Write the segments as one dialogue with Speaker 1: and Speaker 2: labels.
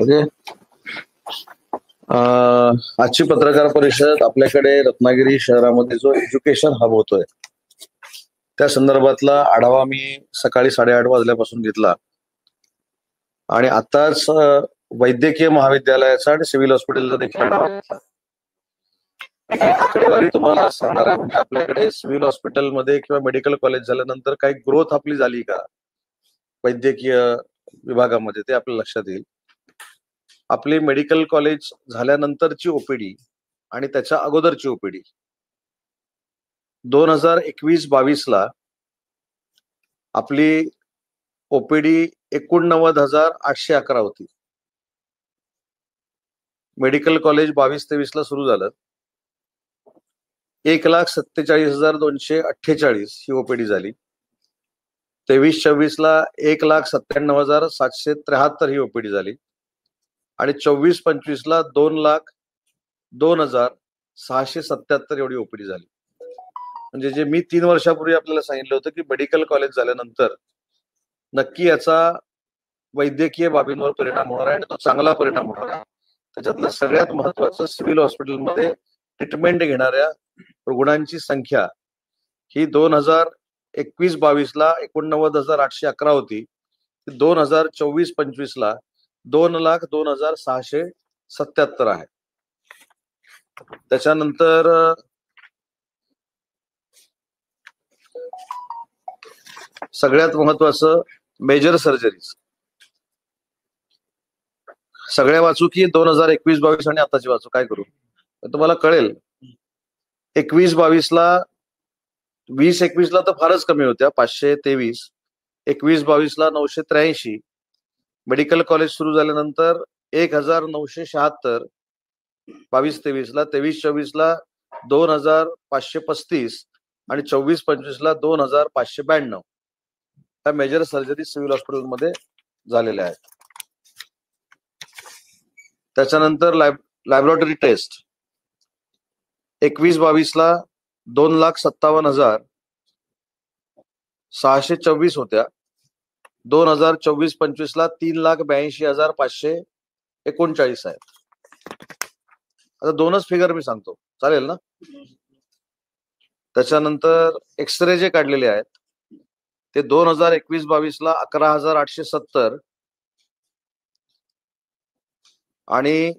Speaker 1: Okay. आजची पत्रकार परिषद आपल्याकडे रत्नागिरी शहरामध्ये जो एज्युकेशन हब होतोय त्या संदर्भातला आढावा मी सकाळी 8:30 वाजल्यापासून घेतला आणि आताच वैद्यकीय महाविद्यालयाचा आणि सिव्हिल हॉस्पिटलचा देखील आढावा घेतला. आकडेवारी तुम्हाला सांगणार आहे. म्हणजे आपल्याकडे सिव्हिल हॉस्पिटलमध्ये किंवा मेडिकल कॉलेज झाल्यानंतर काही ग्रोथ आपली झाली का वैद्यकीय विभागामध्ये ते आपल्या लक्षात येईल. आपली मेडिकल कॉलेज झाल्यानंतरची ओपीडी आणि त्याच्या अगोदरची ओपीडी 2021-22 ला आपली ओपीडी 89,811 होती. मेडिकल कॉलेज 22-23 ला सुरू झालं. 1,47,248 ही ओपीडी झाली. 23-24 ला 1,97,773 ही ओपीडी झाली आणि 24-25 ला 2,02,677 एवढी ओपीडी झाली. म्हणजे जे मी 3 वर्षापूर्वी आपल्याला सांगितलं होतं की मेडिकल कॉलेज झाल्यानंतर नक्की याचा वैद्यकीय बाबींवर परिणाम होणार आहे आणि तो चांगला परिणाम होणार आहे. त्याच्यातलं सगळ्यात महत्वाचं सिव्हिल हॉस्पिटलमध्ये ट्रीटमेंट घेणाऱ्या रुग्णांची संख्या ही 2021-22 ला 89,811 होती. 2024-25 ला 2,02,677 आहे. त्याच्यानंतर सगळ्यात महत्वाचं मेजर सर्जरीज सगळ्या वाचू की 2021-22 आणि आताची वाचू, काय करू तुम्हाला कळेल. 21-22 ला 20-21 ला तर फारच कमी होत्या 523. 21-22 ला 983. मेडिकल कॉलेज सुरू झाल्यानंतर 1,976. 22-23 ला 23-24 ला 2,535 आणि 24-25 ला 2,592 ह्या मेजर सर्जरी सिव्हिल हॉस्पिटलमध्ये झालेल्या आहेत. त्याच्यानंतर लॅबोरेटरी टेस्ट 21-22 ला 2,57,624 होत्या. 2024-25 ला 3,82,539 आहेत. आता दोनच फिगर मी सांगतो, चालेल ना. त्याच्यानंतर एक्सरे जे काढलेले आहेत ते 2021-22 ला 11,870 आणि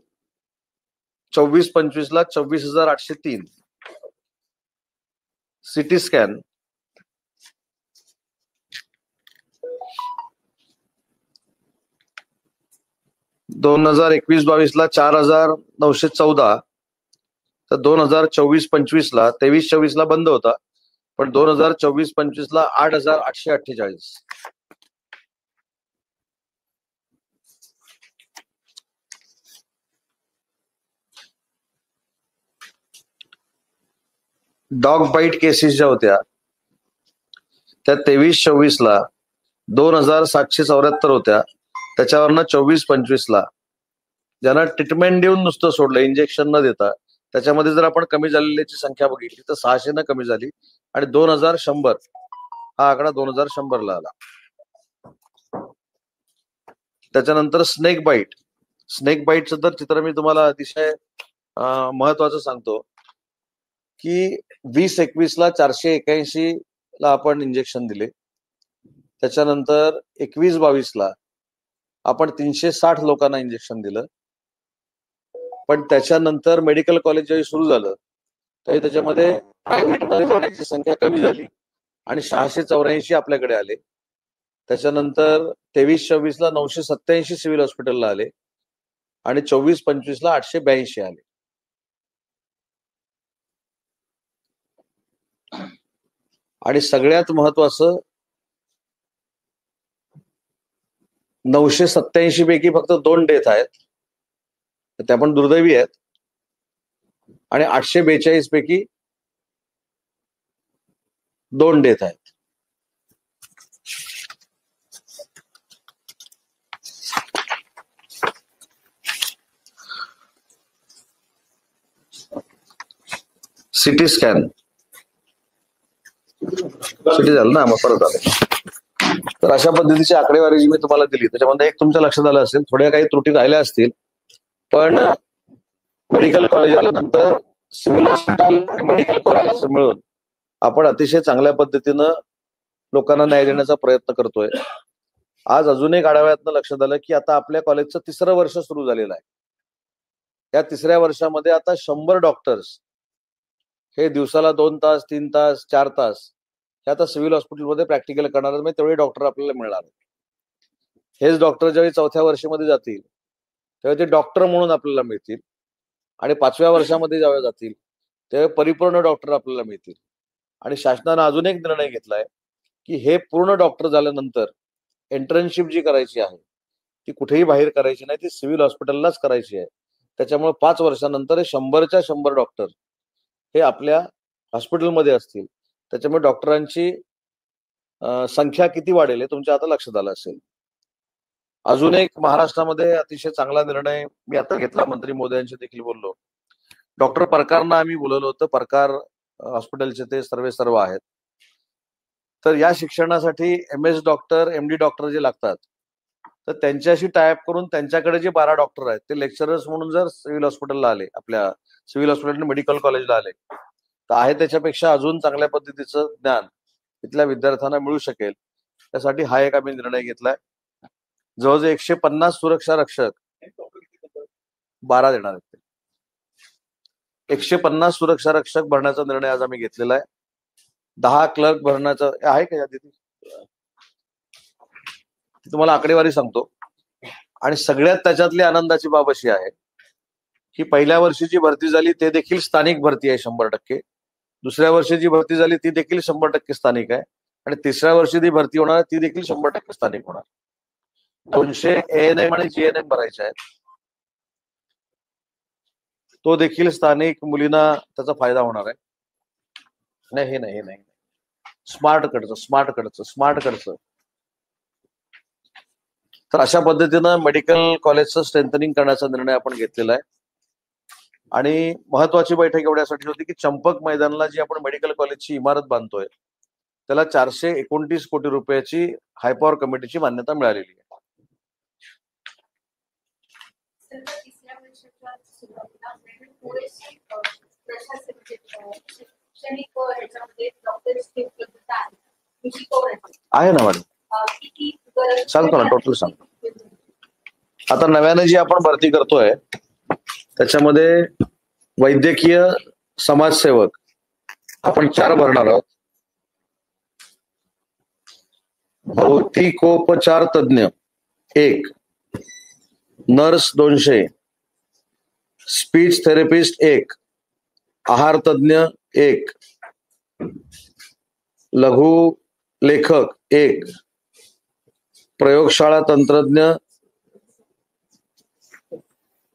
Speaker 1: 24-25 ला 24,803. सिटी स्कॅन 2021-22 ला 4,914. तर 2024-25 ला 23-24 ला बंद होता, पण 2024-25 ला 8,848. डॉग बाईट केसेस ज्या होत्या त्या 23-24 ला 2,774 होत्या. त्याच्यावरनं 24-25 ला ज्यांना ट्रीटमेंट देऊन नुसतं सोडलं, इंजेक्शन न देता, त्याच्यामध्ये जर आपण कमी झालेल्याची संख्या बघितली तर 600 न कमी झाली आणि 2,100 हा आकडा 2,100 ला आला. त्याच्यानंतर स्नेक बाईटचं तर चित्र मी तुम्हाला अतिशय महत्वाचं सांगतो की 20-21 ला 481 ला आपण इंजेक्शन दिले. त्याच्यानंतर 21-22 ला आपण 360 लोकांना इंजेक्शन दिलं. पण त्याच्यानंतर मेडिकल कॉलेज जेव्हा सुरू झालं तरी त्याच्यामध्ये प्रायव्हेट संख्या कमी झाली आणि 684 आपल्याकडे आले. त्याच्यानंतर 23-24 ला 987 सिव्हिल हॉस्पिटलला आले आणि 24-25 ला 882 आले. आणि सगळ्यात महत्वाचं 987 पैकी फक्त 2 डेथ आहेत, त्या पण दुर्दैवी आहेत. आणि 842 पैकी 2 डेथ आहेत. सिटी स्कॅन सिटी झालं ना, मग परत आलं. तर अशा पद्धतीची आकडेवारी जी मी तुम्हाला दिली त्याच्यामध्ये एक तुमच्या लक्षात आलं असेल, थोड्या काही त्रुटी राहिल्या असतील, पण मेडिकल कॉलेज आल्यानंतर सिव्हिल हॉस्पिटल मेडिकल कॉलेज मिळून आपण अतिशय चांगल्या पद्धतीनं लोकांना न्याय देण्याचा प्रयत्न करतोय. आज अजून एक आढाव्यातनं लक्षात आलं की आता आपल्या कॉलेजचं 3रं वर्ष सुरू झालेलं आहे. या 3ऱ्या वर्षामध्ये आता 100 डॉक्टर्स हे दिवसाला 2 तास, 3 तास, 4 तास हे आता सिव्हिल हॉस्पिटलमध्ये प्रॅक्टिकल करणार आहेत. तेवढे डॉक्टर आपल्याला मिळणार आहेत. हेच डॉक्टर ज्यावेळी 4थ्या वर्षामध्ये जातील तेव्हा ते डॉक्टर म्हणून आपल्याला मिळतील आणि 5व्या वर्षामध्ये जेव्हा जातील तेव्हा परिपूर्ण डॉक्टर आपल्याला मिळतील. आणि शासनानं अजून एक निर्णय घेतलाय की हे पूर्ण डॉक्टर झाल्यानंतर एंट्रन्सशिप जी करायची आहे ती कुठेही बाहेर करायची नाही, ती सिव्हिल हॉस्पिटललाच करायची आहे. त्याच्यामुळे 5 वर्षानंतर 100च्या 100 डॉक्टर हे आपल्या हॉस्पिटलमध्ये असतील. त्याच्यामुळे डॉक्टरांची संख्या किती वाढेल हे तुमच्या आता लक्षात आलं असेल. अजून एक महाराष्ट्रामध्ये अतिशय चांगला निर्णय मी आता घेतला, मंत्री मोदयांशी देखील बोललो. डॉक्टर परकारना आम्ही बोलवलं होतं. परकार हॉस्पिटलचे ते सर्व आहेत. तर या शिक्षणासाठी MS डॉक्टर, MD डॉक्टर जे लागतात तर त्यांच्याशी टायअप करून त्यांच्याकडे जे 12 डॉक्टर आहेत ते लेक्चरर्स म्हणून जर सिव्हिल हॉस्पिटलला आले, आपल्या सिव्हिल हॉस्पिटल मेडिकल कॉलेजला आले तर आहे त्याच्यापेक्षा अजून चांगल्या पद्धतीचं ज्ञान इथल्या विद्यार्थ्यांना मिळू शकेल. त्यासाठी हा एक आम्ही निर्णय घेतलाय. जवळजवळ 150 सुरक्षा रक्षक 12 देणार आहेत. 150 सुरक्षा रक्षक भरण्याचा निर्णय आज आम्ही घेतलेला आहे. 10 क्लर्क भरण्याचा आहे का यादी? तुम्हाला आकडेवारी सांगतो. आणि सगळ्यात त्याच्यातली आनंदाची बाब अशी आहे की पहिल्या वर्षी जी भरती झाली ते देखील स्थानिक भरती आहे 100%. दुसऱ्या वर्षी जी भरती झाली ती देखील 100% स्थानिक आहे. आणि 3ऱ्या वर्षी जी भरती होणार ती देखील 100% स्थानिक होणार. 200 ANM आणि GNM भरायचे आहेत. तो देखील स्थानिक मुलींना त्याचा फायदा होणार आहे. नाही, हे नाही स्मार्ट कडचं. तर अशा पद्धतीनं मेडिकल कॉलेजचं स्ट्रेंथनिंग करण्याचा निर्णय आपण घेतलेला आहे. आणि महत्वाची बैठक एवढ्यासाठी होती की चंपक मैदानाला जी आपण मेडिकल कॉलेजची इमारत बांधतोय त्याला 429 कोटी रुपयाची हायपॉवर कमिटीची मान्यता मिळालेली आहे. आहे ना मॅडम, सांगतो ना, टोटल सांगतो. आता नव्याने जी आपण भरती करतोय त्याच्यामध्ये वैद्यकीय समाजसेवक आपण 4 भरणार आहोत. भौतिकोपचार तज्ञ 1, नर्स 200, स्पीच थेरपिस्ट 1, आहार तज्ञ 1, लघु लेखक 1, प्रयोगशाळा तंत्रज्ञ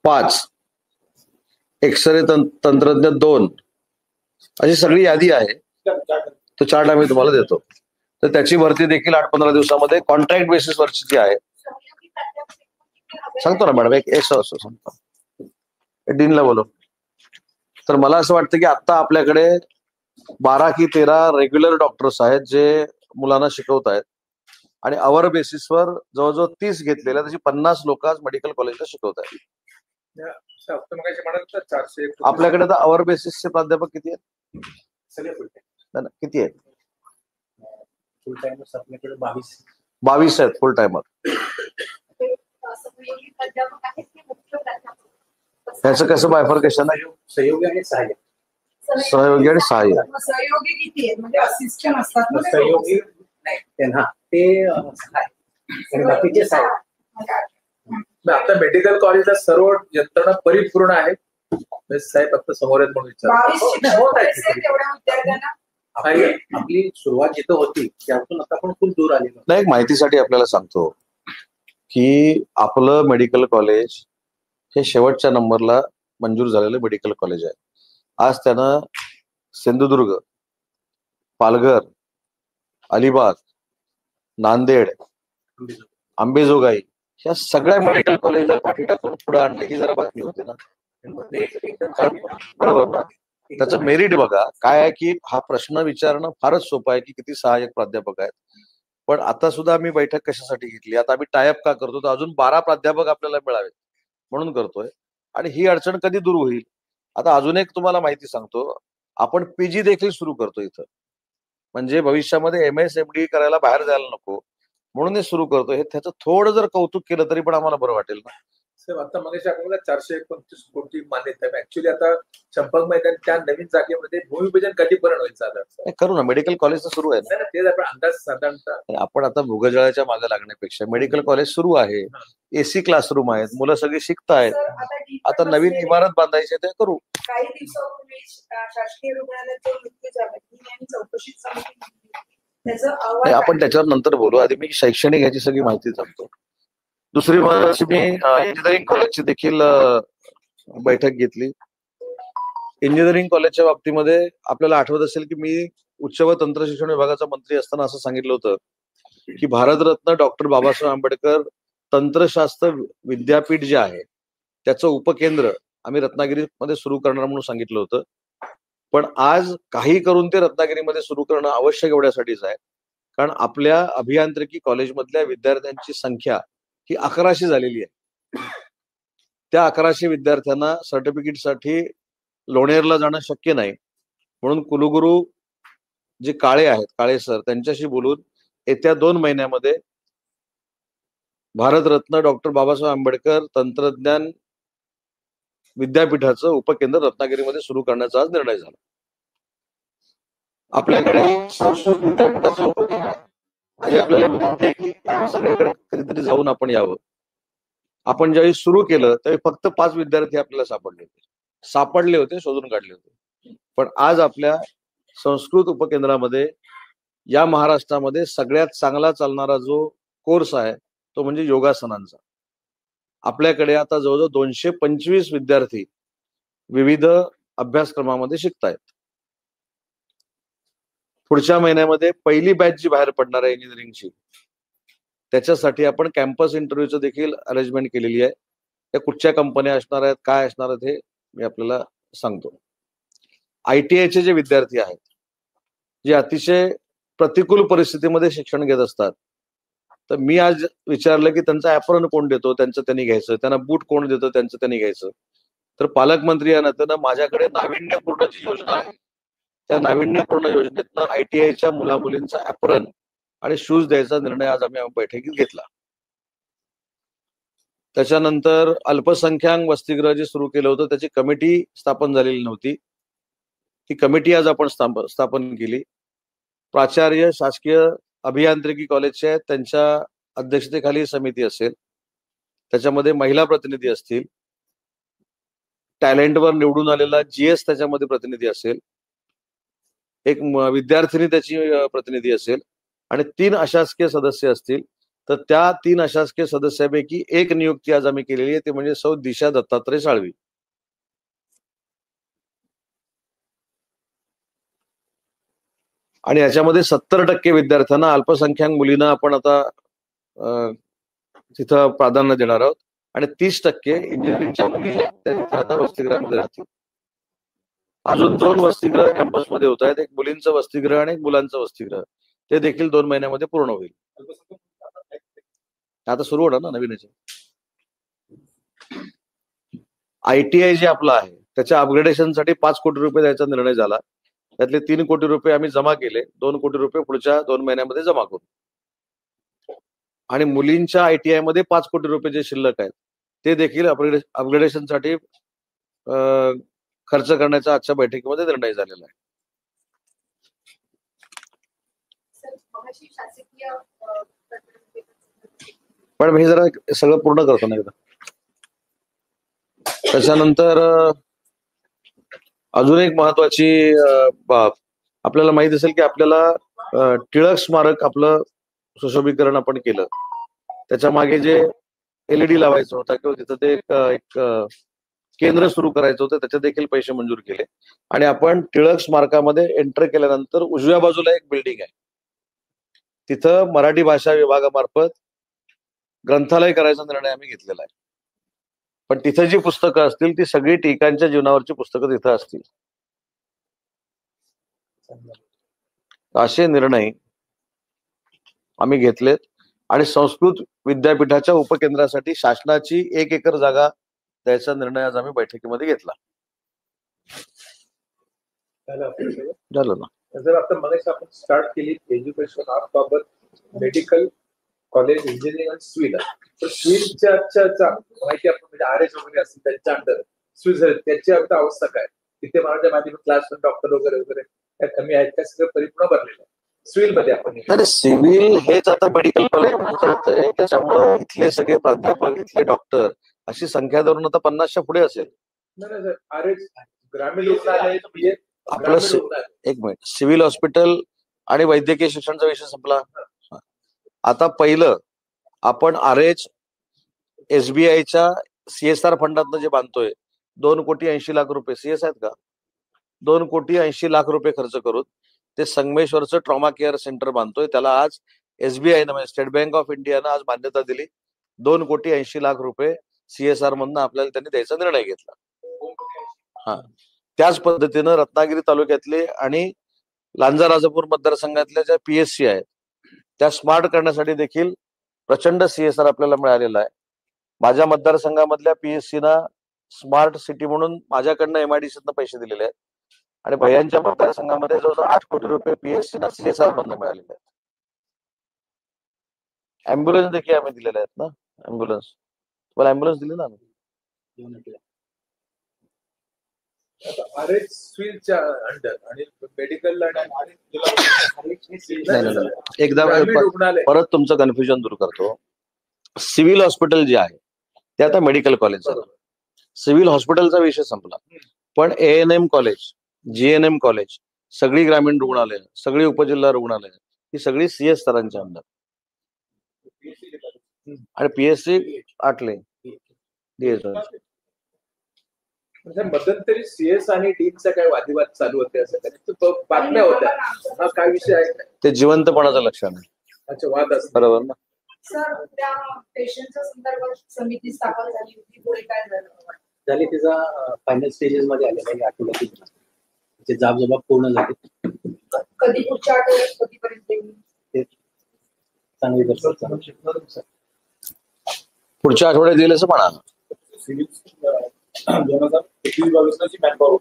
Speaker 1: 5, एक्सरे तंत्रज्ञ 2, अशी सगळी यादी आहे. तो चार्ट आम्ही तुम्हाला देतो. तर त्याची भरती देखील 8-15 दिवसामध्ये कॉन्ट्रॅक्ट बेसिसवरची जी आहे सांगतो ना मॅडम. एक सांगतो, डीनला बोलो. तर मला असं वाटतं की आता आपल्याकडे 12 की 13 रेग्युलर डॉक्टर्स आहेत जे मुलांना शिकवत आहेत आणि आवर बेसिसवर जवळजवळ 30 घेतलेल्या त्याची 50 लोक आज मेडिकल कॉलेजला शिकवत आहेत. आपल्याकडे आता आवर बेसिसचे प्राध्यापक किती आहेत? किती आहेत?
Speaker 2: फुल टाइमर्स आपल्याकडे
Speaker 1: 22 आहेत फुल टाइमर. ह्याचं कसं बायफर्केशन आहे?
Speaker 2: सहयोगी आणि सहाय्यक.
Speaker 1: सहयोगी आणि सहाय्यक.
Speaker 3: सहयोगी किती आहेत? म्हणजे असिस्टंट असतात ना?
Speaker 2: सहयोगी नाही त्यांना ते आणि बाकीचे सहाय्यक.
Speaker 4: आता मेडिकल कॉलेजला सर्व यंत्रणा परिपूर्ण आहे. साहेब फक्त समोर आहेत म्हणून
Speaker 2: आपली सुरुवात जिथं होती त्यातून आता आपण खूप दूर आलेलो.
Speaker 1: नाही, एक माहितीसाठी आपल्याला सांगतो की आपलं मेडिकल कॉलेज हे शेवटच्या नंबरला मंजूर झालेलं मेडिकल कॉलेज आहे. आज त्यानं सिंधुदुर्ग, पालघर, अलिबाग, नांदेड, अंबेजोगाई ह्या सगळ्या मेडिकल कॉलेजला पाठी टाकून पुढे आणले ही जरा बातमी होती ना. बरोबर. त्याचं मेरिट बघा काय आहे की हा प्रश्न विचारणं फारच सोपं आहे की किती सहाय्यक प्राध्यापक आहेत. पण आता सुद्धा आम्ही बैठक कशासाठी घेतली, आता आम्ही टायअप का करतो, तर अजून 12 प्राध्यापक आपल्याला मिळावेत म्हणून करतोय. आणि ही अडचण कधी दूर होईल? आता अजून एक तुम्हाला माहिती सांगतो, आपण पीजी देखील सुरू करतो इथं. म्हणजे भविष्यामध्ये MSMD करायला बाहेर जायला नको म्हणून हे सुरू करतो. हे त्याचं थोडं जर कौतुक केलं तरी पण आम्हाला बरं वाटेल ना.
Speaker 4: साहेब आता मगाशी आपल्याला 429 कोटी मान्यता आहे. ऍक्च्युली आता चंपक मैदान त्या नवीन जागेमध्ये भूमिपूजन कधीपर्यंत होईल साधारण?
Speaker 1: हे करू ना, मेडिकल कॉलेज तर सुरू आहे ना.
Speaker 4: नाही ना, तेच आपण अंदाज साधारणतः
Speaker 1: आपण आता भुगजळाच्या मागे लागण्यापेक्षा मेडिकल कॉलेज सुरू आहे, AC क्लासरूम आहेत, मुलं सगळी शिकतायत.
Speaker 3: सर,
Speaker 1: आता नवीन इमारत बांधायची आहे ते करू.
Speaker 3: काही दिवसापूर्वी शासकीय रुग्णालयात जो मृत्यू झाला ती आम्ही चौकशी समिती नेमली. त्याचा
Speaker 1: नाही,
Speaker 3: अहवाल
Speaker 1: आपण त्याच्यावर नंतर बोलू. आधी मी शैक्षणिक ह्याची सगळी माहिती सांगतो. दुसरी महत्वाची, मी इंजिनिअरिंग कॉलेजची देखील बैठक घेतली. इंजिनिअरिंग कॉलेजच्या बाबतीमध्ये आपल्याला आठवत असेल की मी उच्च व तंत्र शिक्षण विभागाचा मंत्री असताना असं सांगितलं होतं की भारतरत्न डॉक्टर बाबासाहेब आंबेडकर तंत्रशास्त्र विद्यापीठ जे आहे त्याचं उपकेंद्र आम्ही रत्नागिरीमध्ये सुरू करणार म्हणून सांगितलं होतं. पण आज काही करून ते रत्नागिरीमध्ये सुरू करणं आवश्यक एवढ्यासाठीच आहे, कारण आपल्या अभियांत्रिकी कॉलेजमधल्या विद्यार्थ्यांची संख्या ही 1100 झालेली आहे. त्या 1100 विद्यार्थ्यांना सर्टिफिकेटसाठी लोणेरला जाणं शक्य नाही, म्हणून कुलगुरू जे काळे आहेत, काळे सर, त्यांच्याशी बोलून येत्या 2 महिन्यामध्ये भारतरत्न डॉक्टर बाबासाहेब आंबेडकर तंत्रज्ञान विद्यापीठाचं उपकेंद्र रत्नागिरीमध्ये सुरू करण्याचा आज निर्णय झाला. आपल्याकडे संस्कृत विद्यापीठाचं उपकेंद्र आहे. आणि आपल्याला विनंती आहे की सगळीकडे कधीतरी जाऊन आपण यावं. आपण ज्यावेळी सुरू केलं त्यावेळी फक्त 5 विद्यार्थी आपल्याला सापडले होते, शोधून काढले होते. पण आज आपल्या संस्कृत उपकेंद्रामध्ये या महाराष्ट्रामध्ये सगळ्यात चांगला चालणारा जो कोर्स आहे तो म्हणजे योगासनांचा. आपल्याकडे आता जवळजवळ 225 विद्यार्थी विविध अभ्यासक्रमामध्ये शिकतायत. पुढच्या महिन्यामध्ये पहिली बॅच जी बाहेर पडणार आहे इंजिनिअरिंगची, त्याच्यासाठी आपण कॅम्पस इंटरव्ह्यूचं देखील अरेंजमेंट केलेली आहे. त्या कुठच्या कंपन्या असणार आहेत, काय असणार आहेत, हे मी आपल्याला सांगतो. ITIचे जे विद्यार्थी आहेत, जे अतिशय प्रतिकूल परिस्थितीमध्ये शिक्षण घेत असतात, तर मी आज विचारलं की त्यांचा ऍप्रॉन कोण देतो, त्यांचं त्यांनी घ्यायचं, त्यांना बूट कोण देतो, त्यांचं त्यांनी घ्यायचं. तर पालकमंत्री या नात्यानं माझ्याकडे नाविन्यपूर्ण जी योजना आहे, त्या नाविन्यपूर्ण योजनेतनं ITIच्या मुला मुलींचा ऍप्रॉन आणि शूज द्यायचा निर्णय आज आम्ही बैठकीत घेतला. त्याच्यानंतर अल्पसंख्याक वसतिगृह जे सुरू केलं होतं त्याची कमिटी स्थापन झालेली नव्हती, ती कमिटी आज आपण स्थापन केली. प्राचार्य शासकीय अभियांत्रिकी कॉलेजचे आहेत, त्यांच्या अध्यक्षतेखाली समिती असेल, त्याच्यामध्ये महिला प्रतिनिधी असतील, टॅलेंटवर निवडून आलेला GS त्याच्यामध्ये प्रतिनिधी असेल, एक विद्यार्थिनी त्याची प्रतिनिधी असेल आणि 3 अशासकीय सदस्य असतील. तर त्या 3 अशासकीय सदस्यापैकी एक नियुक्ती आज आम्ही केलेली आहे, ते म्हणजे सौ दिशा दत्तात्रय साळवी. आणि याच्यामध्ये 70% विद्यार्थ्यांना, अल्पसंख्याक मुलींना आपण आता तिथं प्राधान्य देणार आहोत आणि 30% इंजिनिअरिंगच्या मुली वसतिगृहामध्ये राहतील. अजून 2 वसतिगृह कॅम्पसमध्ये होत आहेत, एक मुलींचं वसतिगृह आणि एक मुलांचं वसतिगृह. ते देखील 2 महिन्यामध्ये पूर्ण होईल. आता सुरू होणार ना नवीन याचे. ITI जे आपलं आहे त्याच्या अपग्रेडेशनसाठी 5 कोटी रुपये द्यायचा निर्णय झाला. त्यातले 3 कोटी रुपये आम्ही जमा केले, 2 कोटी रुपये पुढच्या 2 महिन्यामध्ये जमा करू. आणि मुलींच्या ITI मध्ये 5 कोटी रुपये जे शिल्लक आहेत ते देखील अपग्रेडेशनसाठी खर्च करण्याचा आजच्या बैठकीमध्ये निर्णय झालेला आहे. पण मी जरा सगळं पूर्ण करतो ना एकदा. त्याच्यानंतर अजून एक महत्वाची बाब, आपल्याला माहित असेल की आपल्याला टिळक स्मारक आपलं सुशोभीकरण आपण केलं. त्याच्या मागे जे LED लावायचं होता किंवा तिथं ते एक केंद्र सुरू करायचं होतं, त्याचे देखील पैसे मंजूर केले. आणि आपण टिळक स्मारकामध्ये एंटर केल्यानंतर उजव्या बाजूला एक बिल्डिंग आहे, तिथं मराठी भाषा विभागामार्फत ग्रंथालय करायचा निर्णय आम्ही घेतलेला आहे. पण तिथे जी पुस्तकं असतील ती सगळी टिळकांच्या जीवनावरची पुस्तकं तिथं असतील. असे निर्णय आम्ही घेतलेत आणि संस्कृत विद्यापीठाच्या उपकेंद्रासाठी शासनाची 1 एकर जागा द्यायचा निर्णय आज आम्ही बैठकीमध्ये घेतला. झालं ना.
Speaker 4: जर आता मगाशी आपण स्टार्ट केली एज्युकेशन बाबत मेडिकल कॉलेज इंजिनिअरिंग आणि सिव्हिल, तर सिव्हिलच्या माहिती आपण म्हणजे RS वगैरे असतील त्यांच्या अंडर सिव्हिल त्याची आता अवस्था काय? तिथे माझ्या माध्यमात क्लास डॉक्टर वगैरे वगैरे त्या कमी आहेत, त्या सगळं परिपूर्ण भरलेलं आहे. सिव्हिल मध्ये आपण
Speaker 1: सिव्हिल हेच आता मेडिकल कॉलेज आहे, त्याच्यामुळे इथले सगळे प्राध्यापक इथले डॉक्टर अशी संख्या धरून आता 50च्या पुढे असेल.
Speaker 4: नाही सर, RS ग्रामीण रुग्णालय
Speaker 1: आपलं एक मिनिट, सिव्हिल हॉस्पिटल आणि वैद्यकीय शिक्षणाचा विषय संपला. आता पहिलं आपण RH SBIच्या CSR फंडातनं जे बांधतोय 2,80,00,000 CS आहेत का, 2,80,00,000 खर्च करून ते संगमेश्वरचं ट्रॉमा केअर सेंटर बांधतोय. त्याला आज SBI म्हणजे स्टेट बँक ऑफ इंडियानं आज मान्यता दिली. 2,80,00,000 CSR मधनं आपल्याला त्यांनी द्यायचा निर्णय घेतला. हा, त्याच पद्धतीनं रत्नागिरी तालुक्यातले आणि लांजा राजापूर मतदारसंघातल्या ज्या PSC आहेत त्या स्मार्ट करण्यासाठी देखील प्रचंड CSR आपल्याला मिळालेला आहे. माझ्या मतदारसंघामधल्या PSC ना स्मार्ट सिटी म्हणून माझ्याकडनं MIDC पैसे दिलेले आहेत आणि भैयांच्या मतदारसंघामध्ये जवळजवळ 8 कोटी रुपये PSC ना CSR मधनं मिळालेले आहेत. अँब्युलन्स देखील आम्ही दिलेले आहेत ना. अँब्युलन्स तुम्हाला अँब्युलन्स दिली ना आम्ही.
Speaker 4: RS सिव्हिलच्या अंडर आणि मेडिकल
Speaker 1: एकदा
Speaker 4: रुग्णालय
Speaker 1: परत तुमचं कन्फ्युजन दूर करतो. सिव्हिल हॉस्पिटल जे आहे ते आता मेडिकल कॉलेज झालं. सिव्हिल हॉस्पिटलचा विषय संपला, पण ANM कॉलेज, GNM कॉलेज, सगळी ग्रामीण रुग्णालय, सगळी उपजिल्हा रुग्णालय ही सगळी CS स्तरांच्या अंडर आणि PSC आटले
Speaker 4: मध्यंतरी CS आणि डीनचा काय वादिवाद चालू होते असं काही बातम्या होत्या. हा काय विषय आहे?
Speaker 1: ते जिवंतपणाचं लक्षण आहे.
Speaker 4: अच्छा, वाद असतो
Speaker 1: बरोबर ना.
Speaker 3: सर, त्या पेशंटच्या संदर्भात समिती स्थापन झाली होती, पुढे काय
Speaker 2: झाली तिचा फायनल स्टेजेस मध्ये आलेला आहे. आठवड्यात ते जबाब पूर्ण झाले.
Speaker 3: कधी पुढच्या आठवड्यात कधीपर्यंत येईल?
Speaker 2: चांगली
Speaker 1: पुढच्या आठवड्यात येईल असं म्हणा.
Speaker 5: 2021-22 मॅनपॉवर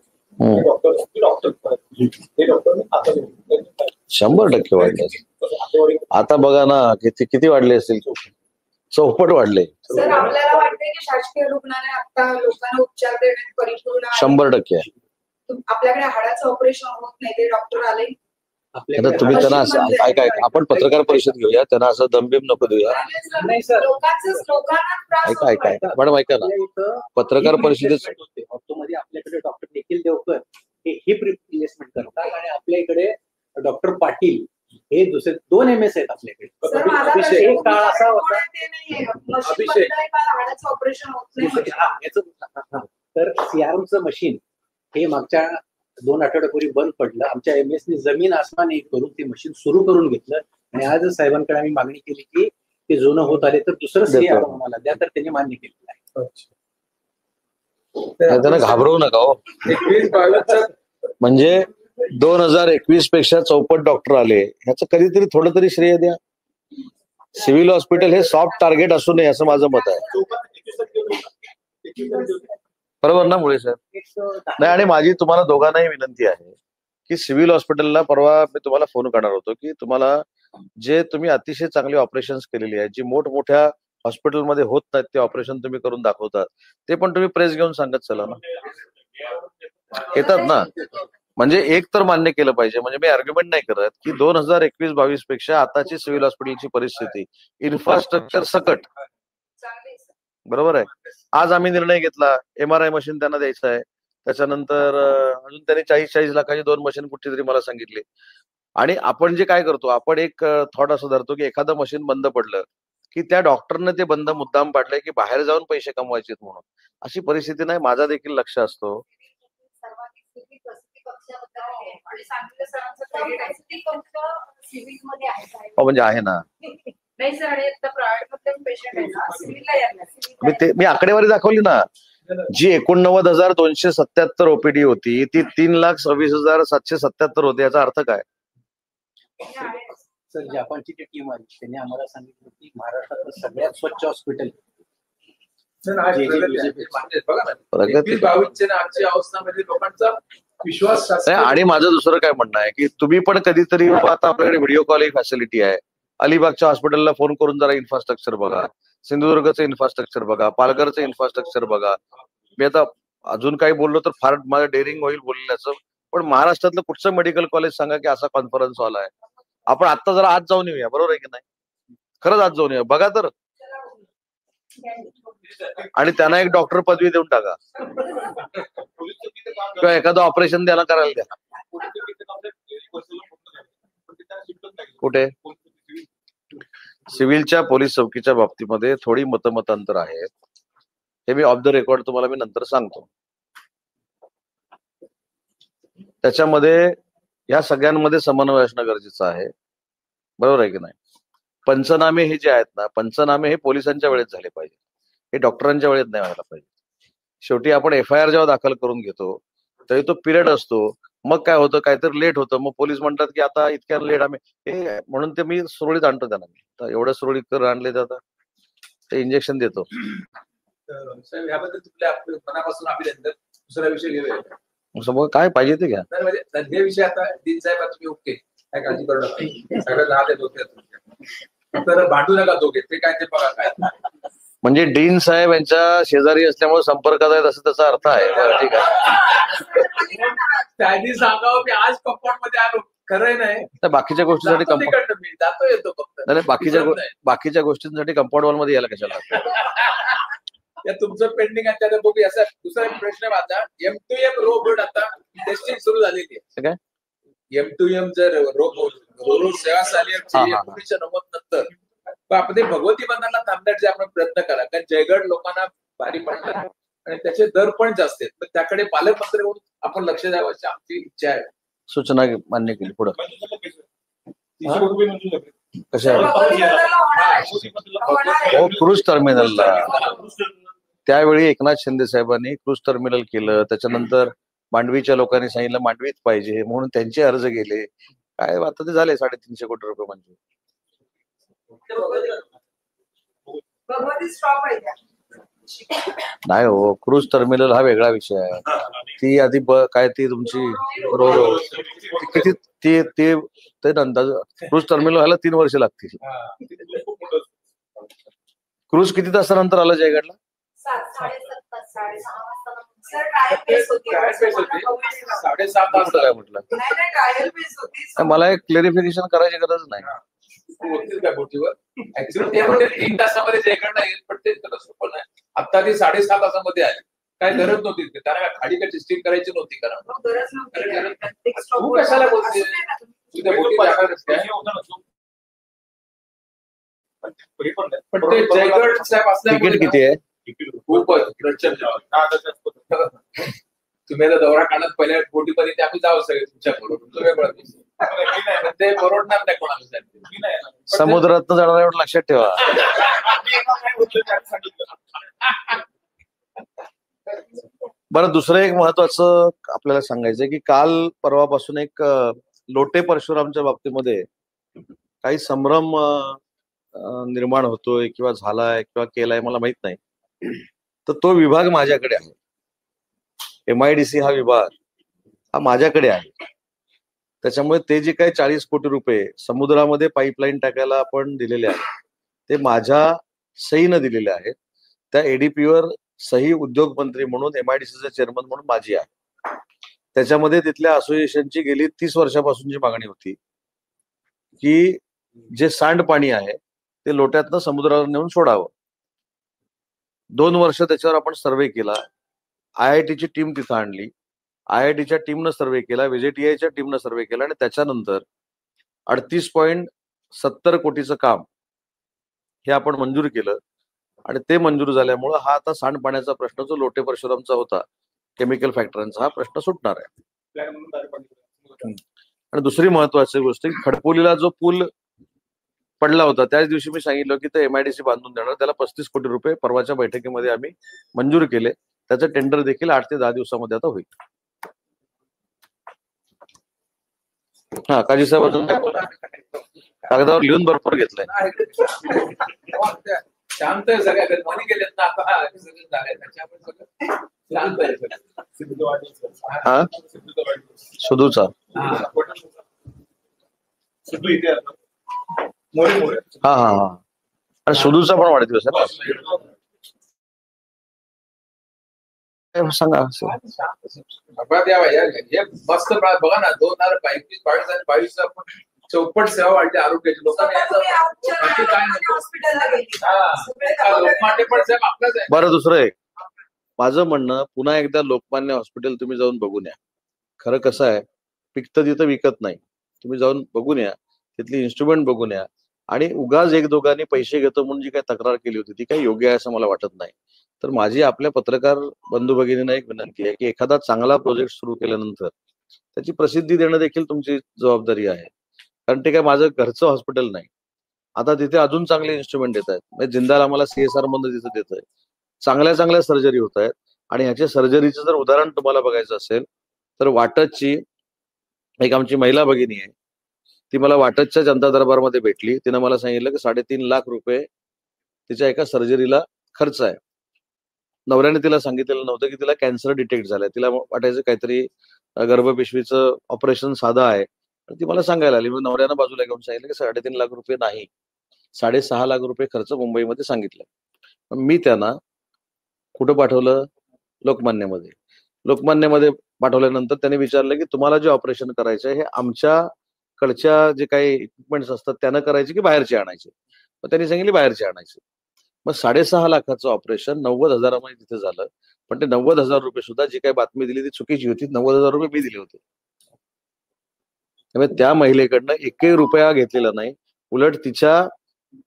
Speaker 1: 100% वाढले. आता बघा ना किती वाढले असतील, चौपट वाढले.
Speaker 3: सर, आपल्याला वाटतंय की शासकीय रुग्णालय आता लोकांना उपचार देण्यात परिपूर्ण
Speaker 1: 100% आहे.
Speaker 3: आपल्याकडे हाडाचं ऑपरेशन होत नाही, ते डॉक्टर आले.
Speaker 1: आता तुम्ही त्यांना असं काय आपण पत्रकार परिषद घेऊया, त्यांना असं दमबिम नको देऊया.
Speaker 2: नाही सर,
Speaker 1: ऐका मॅडम, ऐका ना, पत्रकार परिषदेत
Speaker 2: ऑर्थोमध्ये आपल्याकडे डॉक्टर निखिल देवकर हे हिप रिप्लेसमेंट करतात आणि आपल्या इकडे डॉक्टर पाटील हे दुसरे 2 MS आहेत आपल्याकडे. एक काळ असा होता
Speaker 3: ऑपरेशन होत नाही.
Speaker 2: तर CRMचं मशीन हे मागच्या 2 आठवड्यापूर्वी बंद पडलं. आमच्या MS जमीन आसमान एक करून ते मशीन सुरू करून घेतलं आणि आज साहेबांकडे आम्ही मागणी केली की ते जुनं होत आले तर दुसरं CRM आम्हाला द्या, तर त्यांनी मान्य केलेलं आहे.
Speaker 1: त्यांना घाबरवू नका हो.
Speaker 4: 21-22
Speaker 1: म्हणजे 2021 पेक्षा चौपट डॉक्टर आले, ह्याचं कधीतरी थोडं तरी श्रेय द्या. सिव्हिल हॉस्पिटल हे सॉफ्ट टार्गेट असू नये असं माझं मत आहे. बरोबर ना मुळे सर? नाही, आणि माझी तुम्हाला दोघांनाही विनंती आहे की सिव्हिल हॉस्पिटलला परवा मी तुम्हाला फोन करणार होतो की तुम्हाला जे तुम्ही अतिशय चांगली ऑपरेशन्स केलेली आहेत, जी मोठमोठ्या हॉस्पिटलमध्ये होत नाहीत ते ऑपरेशन तुम्ही करून दाखवतात, ते पण तुम्ही प्रेस घेऊन सांगत चला ना. येतात ना. म्हणजे एक तर मान्य केलं पाहिजे. म्हणजे मी आर्ग्युमेंट नाही करत की 2021-22 पेक्षा आताची सिव्हिल हॉस्पिटलची परिस्थिती, इन्फ्रास्ट्रक्चर सकट, बरोबर आहे. आज आम्ही निर्णय घेतला MRI मशीन त्यांना द्यायचं आहे. त्याच्यानंतर अजून त्यांनी 40 लाखाची 2 मशीन कुठली तरी मला सांगितली. आणि आपण जे काय करतो, आपण एक थॉट असं धरतो की एखादं मशीन बंद पडलं की त्या डॉक्टरने ते बंद मुद्दाम पाडलंय की बाहेर जाऊन पैसे कमवायचे म्हणून. अशी परिस्थिती नाही. माझा देखील लक्ष असतो. म्हणजे आहे ना. मी आकडेवारी दाखवली ना. जी 89,277 OPD होती ती 3,26,777 होती. याचा अर्थ काय?
Speaker 2: सर जापानची जी टीम आली त्यांनी आम्हाला सांगितलं की महाराष्ट्रातलं सगळ्यात स्वच्छ हॉस्पिटल
Speaker 4: आज
Speaker 2: जे- जे-
Speaker 4: प्रगती आहे.
Speaker 2: जे-
Speaker 4: म्हणजे बघा ना
Speaker 1: प्रगती
Speaker 4: 21-22 ना आजची अवस्था म्हणजे लोकांचा विश्वास
Speaker 1: नाही, आणि माझं दुसरं काय म्हणणं आहे की तुम्ही पण कधीतरी आता आपल्याकडे व्हिडिओ कॉलिंग फॅसिलिटी आहे. अलिबागच्या हॉस्पिटलला फोन करून जरा इन्फ्रास्ट्रक्चर बघा, सिंधुदुर्गचं इन्फ्रास्ट्रक्चर बघा, पालघरचं इन्फ्रास्ट्रक्चर बघा. मी आता अजून काही बोललो तर फार माझं डेअरिंग होईल बोलण्याचं, पण महाराष्ट्रातलं कुठचं मेडिकल कॉलेज सांगा की असा कॉन्फरन्स हॉल आहे. आपण आता जरा आज जाऊन येऊया, बरोबर आहे की नाही? खरंच आज जाऊन येऊया, बघा तर. आणि त्यांना एक डॉक्टर पदवी देऊन टाका किंवा एखादं ऑपरेशन द्यायला करायला द्या. कुठे सिव्हिलच्या पोलीस चौकीच्या बाबतीमध्ये थोडी मतमतांतर आहेत. हे मी ऑफ द रेकॉर्ड तुम्हाला मी नंतर सांगतो. त्याच्यामध्ये या सगळ्यांमध्ये समन्वय असणं गरजेचं आहे, बरोबर आहे की नाही? पंचनामे हे जे आहेत ना, पंचनामे हे पोलिसांच्या वेळेत झाले पाहिजे, हे डॉक्टरांच्या वेळेत नाही व्हायला पाहिजे. शेवटी आपण FIR जेव्हा दाखल करून घेतो तरी तो पिरियड असतो. मग काय होतं, काहीतरी लेट होतं, मग पोलीस म्हणतात की आता इतक्या लेट आम्ही हे, म्हणून ते मी सुरळीत आणतो त्यांना. तर एवढं सुरळीत कर आणले तर आता ते इंजेक्शन देतो.
Speaker 4: साहेब याबद्दल तुमच्या मनापासून अभिनंदन. दुसरा विषय घेऊया.
Speaker 1: मग काय पाहिजे ते घ्या.
Speaker 4: तर म्हणजे हे विषय आता दिन साहेब तुम्ही ओके, काय काळजी करू नका. सगळं दहा ते डोक्यात तुमच्या. तर भांडू नका दोघे, ते काय ते बघा काय.
Speaker 1: म्हणजे डीन साहेब यांच्या शेजारी असल्यामुळे संपर्कात आहेत असं त्याचा अर्थ आहे. बरं, ठीक आहे.
Speaker 4: त्यांनी सांगावं की आज कंपाऊंड मध्ये आलो, खरंय नाही.
Speaker 1: तर बाकीच्या गोष्टींसाठी
Speaker 4: जातो तिकडनं मी, जातो येतो फक्त.
Speaker 1: नाही, बाकीच्या
Speaker 4: विसरत नाही.
Speaker 1: बाकीच्या गोष्टींसाठी कंपाऊंड वॉल मध्ये यायला कशाला?
Speaker 4: या तुमचं पेंडिंग आहे त्याला बघूया. असा दुसरा एक प्रश्न आहे माझा. M2M रोबोट आता टेस्टिंग सुरू झालेली आहे.
Speaker 1: काय?
Speaker 4: M2M जर रोबोट सेवा झाली
Speaker 1: हा, हा.
Speaker 4: 1990 नंतर, पण आपण ते भगवती बंधनाला थांबण्याचे आपण प्रयत्न करा. कारण जयगड लोकांना भारी पडतात आणि त्याचे दर पण जास्त आहेत. तर त्याकडे पालकमंत्री म्हणून आपण लक्ष द्यावं अशी आमची इच्छा आहे.
Speaker 1: सूचना मान्य केली. पुढे कशा हो, क्रूज टर्मिनलला त्यावेळी एकनाथ शिंदे साहेबांनी क्रूज टर्मिनल केलं. त्याच्यानंतर मांडवीच्या लोकांनी सांगितलं मांडवीत पाहिजे म्हणून त्यांचे अर्ज गेले. काय आता ते झाले 350 कोटी रुपये मंजूर.
Speaker 3: भगवती स्टॉप आहे त्या.
Speaker 1: नाही हो, क्रूज टर्मिनल हा वेगळा विषय आहे. ती आधी काय ती तुमची रो किती ते ते ते नंतर क्रूज टर्मिनल व्हायला 3 वर्ष लागतील. क्रूज किती तासानंतर आलं जयगडला?
Speaker 3: 7:30 वाजता. सर ट्रायल बेस होती.
Speaker 4: काय space होती? 7:30
Speaker 1: कुठं काय म्हटलं?
Speaker 3: नाही ट्रायल बेस होती.
Speaker 1: मला एक क्लेरिफिकेशन करायची गरज नाही.
Speaker 4: होतील काय बोटीवर? ऍक्च्युली ते म्हणजे 3 तासामध्ये जयगड येईल, पण ते तसं सोपं नाही. आता ती 6.5 तासामध्ये आली. काय गरज नव्हती, कारण खाली काही टेस्टिंग करायची नव्हती. कारण
Speaker 3: गरज नव्हती. प्रत्येक
Speaker 4: तू
Speaker 3: स्टॉपवर
Speaker 4: कशाला बोलते?
Speaker 3: असं नाही ना.
Speaker 4: तुझ्या बोटी जागा नसते. पण ते जयगड साहेब असल्यामुळे
Speaker 1: तिकीट किती आहे?
Speaker 4: खूपच प्रचंड. तुम्ही आता दौरा काढत पहिल्या बोटीमध्ये ते आम्ही जावं सगळे तुमच्याकडून. तुमचं वेगळं विषय. पण ते परवडणार नाही कोणाला.
Speaker 1: समुद्रात जाणार एवढं लक्षात ठेवा. बरं, दुसरं एक महत्वाचं आपल्याला सांगायचंय की काल परवापासून एक लोटे परशुरामच्या बाबतीमध्ये काही संभ्रम निर्माण होतोय किंवा झालाय किंवा केलाय मला माहित नाही. तर तो विभाग माझ्याकडे आहे. MIDC हा विभाग हा माझ्याकडे आहे. त्याच्यामुळे ते जे काही 40 कोटी रुपये समुद्रामध्ये पाईपलाईन टाकायला आपण दिलेले आहेत ते माझ्या सहीनं दिलेले आहेत. त्या ADP-वर सही उद्योग मंत्री म्हणून MIDCचा चेअरमन म्हणून माझी आहे. त्याच्यामध्ये तिथल्या असोसिएशनची गेली 30 वर्षापासूनची मागणी होती की जे सांडपाणी आहे ते लोट्यातनं समुद्राला नेऊन सोडावं. 2 वर्ष त्याच्यावर आपण सर्वे केला. IIT ची टीम तिथं आणली. IIT-च्या टीमनं सर्वे केला, VJTI-च्या टीमनं सर्वे केला आणि त्याच्यानंतर 38.70 कोटीचं काम हे आपण मंजूर केलं. आणि ते मंजूर झाल्यामुळं हा आता सांडपाण्याचा प्रश्न जो लोटे परशुरामचा होता केमिकल फॅक्टरीचा हा प्रश्न सुटणार आहे. आणि दुसरी महत्वाची गोष्ट की खडपोलीला जो पूल पडला होता त्याच दिवशी मी सांगितलं की ते MIDC बांधून देणार. त्याला 35 कोटी रुपये परवाच्या बैठकीमध्ये आम्ही मंजूर केले. त्याचं टेंडर देखील 8 ते 10 दिवसामध्ये आता होईल. हा काजी साहेब अजून काय बोलला? कागदावर लिहून भरपूर घेतलंय.
Speaker 4: शांत आहे सगळ्या गणपती गेलेत ना आता सगळं झालंय त्याच्यामुळे सगळं शांत आहे सगळं.
Speaker 1: हा सुधूचा
Speaker 5: सिद्धू इथे आहे. मोरे मोरे
Speaker 1: हा हा हा आणि सुधूचा पण वाढदिवस आहे ना. काय सांगा
Speaker 4: अपराध यावा यार हे मस्त बघा ना 2021 22 आणि 22 आपण चौपट सेवा वाढली आरोग्याची लोकांना यायचं बाकी काय नको.
Speaker 3: हॉस्पिटलला गेली.
Speaker 4: हा लोकमान्य पण साहेब आपलाच आहे.
Speaker 1: बरं दुसरं एक माझं म्हणणं पुन्हा एकदा लोकमान्य हॉस्पिटल तुम्ही जाऊन बघून या. खरं कसं आहे पिकतं तिथं विकत नाही. तुम्ही जाऊन बघून या तिथली इन्स्ट्रुमेंट बघून या आणि उगाच एक दोघांनी पैसे घेतो म्हणून जी काही तक्रार केली होती ती काही योग्य आहे असं मला वाटत नाही. तर माझी आपल्या पत्रकार बंधू भगिनींना एक विनंती आहे की एखादा चांगला प्रोजेक्ट सुरू केल्यानंतर त्याची प्रसिद्धी देणं देखील तुमची जबाबदारी आहे. कारण ते काय माझं घरचं हॉस्पिटल नाही. आता तिथे अजून चांगले इन्स्ट्रुमेंट देत आहेत. म्हणजे जिंदाल आम्हाला CSR मधून तिथे देत आहे. चांगल्या चांगल्या सर्जरी होत आहेत आणि ह्याच्या सर्जरीचं जर उदाहरण तुम्हाला बघायचं असेल तर वाटतची एक आमची महिला भगिनी आहे. ती मला वाटतच्या जनता दरबारमध्ये भेटली. तिनं मला सांगितलं की 3.5 लाख रुपये तिच्या एका सर्जरीला खर्च आहे. नवऱ्याने तिला सांगितलेलं नव्हतं की तिला कॅन्सर डिटेक्ट झालाय. तिला वाटायचं काहीतरी गर्भपिशवीचं ऑपरेशन साधं आहे. ती मला सांगायला आली. मी नवऱ्यानं बाजूला घेऊन सांगितलं की 3.5 लाख रुपये नाही 6.5 लाख रुपये खर्च मुंबईमध्ये सांगितलं. मी त्यांना कुठं पाठवलं लोकमान्यमध्ये. लोकमान्यमध्ये पाठवल्यानंतर त्यांनी विचारलं की तुम्हाला जे ऑपरेशन करायचं आहे हे आमच्याकडच्या जे काही इक्विपमेंट्स असतात त्यानं करायचे की बाहेरचे आणायचे. मग त्यांनी सांगितले बाहेरचे आणायचे. मग 6.5 लाखाचं ऑपरेशन 90,000मध्ये तिथे झालं. पण ते 90,000 रुपये सुद्धा जी काही बातमी दिली ती चुकीची होती. 90,000 रुपये मी दिले होते. त्यामुळे त्या महिलेकडनं एकही रुपया घेतलेला नाही. उलट तिच्या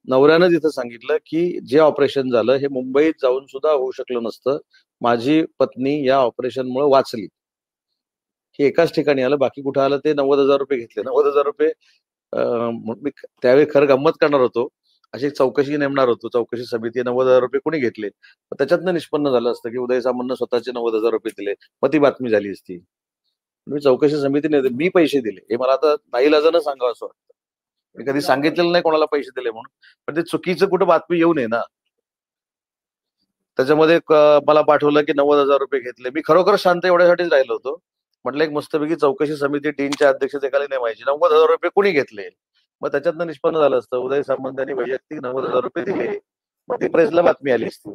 Speaker 1: नवऱ्यानं तिथं सांगितलं की जे ऑपरेशन झालं हे मुंबईत जाऊन सुद्धा होऊ शकलं नसतं. माझी पत्नी या ऑपरेशनमुळे वाचली. हे एकाच ठिकाणी आलं. बाकी कुठं आलं ते 90,000 रुपये घेतले. 90,000 रुपये मी त्यावेळी खरं गंमत करणार होतो. अशी चौकशी नेमणार होतो. चौकशी समिती 90,000 रुपये कोणी घेतले. त्याच्यातनं निष्पन्न झालं असतं की उदय सामंतनं स्वतःचे 90,000 रुपये दिले. मग ती बातमी झाली असती. मी चौकशी समितीने मी पैसे दिले हे मला आता नाईलाजानं सांगावं असं वाटतं. मी कधी सांगितलेलं नाही कोणाला पैसे दिले म्हणून. पण ते चुकीचं कुठं बातमी येऊ नये ना. त्याच्यामध्ये मला पाठवलं की 90,000 रुपये घेतले. मी खरोखर शांत एवढ्यासाठीच राहिलो होतो. म्हटलं एक मस्तपैकी चौकशी समिती डीनच्या अध्यक्षतेखाली नेमायची. 90,000 रुपये कुणी घेतले. मग त्याच्यातनं निष्पन्न झालं असतं उदय सामंत यांनी वैयक्तिक 90,000 रुपये दिले. मग ती प्रेसला बातमी आली असती.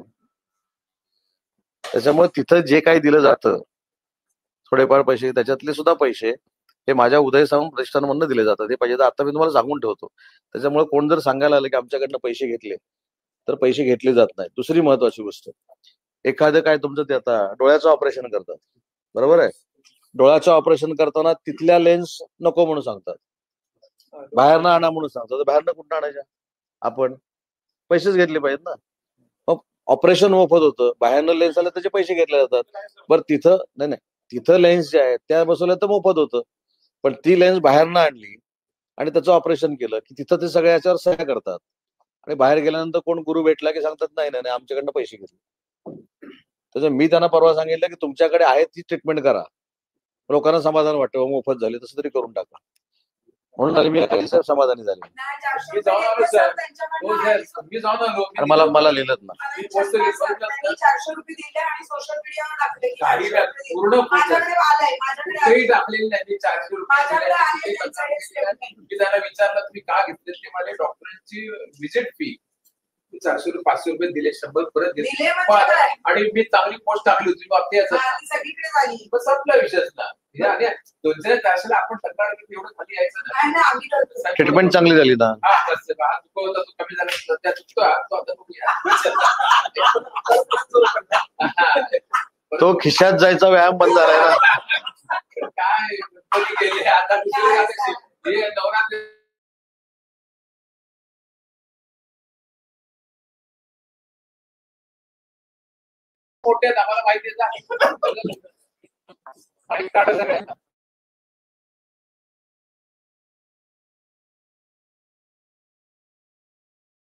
Speaker 1: त्याच्यामुळे तिथं जे काही दिलं जातं थोडेफार पैसे त्याच्यातले सुद्धा पैसे हे माझ्या उदय सामंत प्रतिष्ठानमधून दिले जातात. हे पाहिजे तर आता मी तुम्हाला सांगून ठेवतो. त्याच्यामुळे कोण जर सांगायला आलं की आमच्याकडनं पैसे घेतले तर पैसे घेतले जात नाही. दुसरी महत्वाची गोष्ट एखादं काय तुमचं ते आता डोळ्याचं ऑपरेशन करतात बरोबर आहे. डोळ्याचं ऑपरेशन करताना तिथल्या लेन्स नको म्हणून सांगतात. बाहेरनं आणा म्हणून सांगतात. तर बाहेरनं कुठं आणायच्या आपण पैसेच घेतले पाहिजेत ना. मग ऑपरेशन मोफत होतं. बाहेरनं लेन्स आलं त्याचे पैसे घेतले जातात. बरं तिथं नाही तिथं लेन्स ज्या आहेत त्या बसवल्या तर मोफत होतं. पण ती लेन्स बाहेरनं आणली आणि त्याचं ऑपरेशन केलं की तिथं ते सगळ्या याच्यावर सह्या करतात. आणि बाहेर गेल्यानंतर कोण गुरु भेटला की सांगतात नाही नाही आमच्याकडनं पैसे घेतले. त्याचं मी त्यांना परवा सांगितलं की तुमच्याकडे आहे ती ट्रीटमेंट करा. लोकांना समाधान वाटतं मोफत झाले तसं तरी करून टाका. म्हणून मी समाधानी झाले.
Speaker 4: मी जाऊन आलो सर. हो सर मी जाऊन आलो.
Speaker 1: आणि मला लिहिलं ना
Speaker 3: 400 रुपये दिले आणि सोशल मीडियावर टाकले की
Speaker 4: काही
Speaker 3: 400 रुपये दिले.
Speaker 4: पूर्ण
Speaker 3: माझ्याकडे आलंय माझ्याकडे
Speaker 4: कुठेही
Speaker 3: आलंय.
Speaker 4: टाकलेली नाही 400
Speaker 3: माझ्याकडे
Speaker 4: रुपये.
Speaker 3: आले त्यांच्याकडे statement.
Speaker 4: मी त्यांना विचारलं तुम्ही का घेतले. ते माझ्या डॉक्टरांची व्हिजिट फी 400 रुपये 500 रुपये दिले 100 परत
Speaker 3: दिले
Speaker 4: दिले.
Speaker 3: म्हणजे काय?
Speaker 4: आणि मी चांगली पोस्ट टाकली होती मग ते असं
Speaker 3: ती सगळीकडे झाली.
Speaker 4: बस आपला विषयच ना. आणि 200-400 आपण तक्रार केली एवढं खाली यायचं
Speaker 3: नाही नाही आम्ही करतो.
Speaker 1: ट्रीटमेंट चांगली झाली ना.
Speaker 4: हा तसं हा चुकवलं तो कमी झाला सध्या चुकतो तो आता बघूया.
Speaker 1: तो खिशात जायचा व्यायाम बंद झालाय ना.
Speaker 4: काय गणपती गेले आता दुसरे हे नवरात्र मोठे आहेत, आम्हाला माहिती आहे.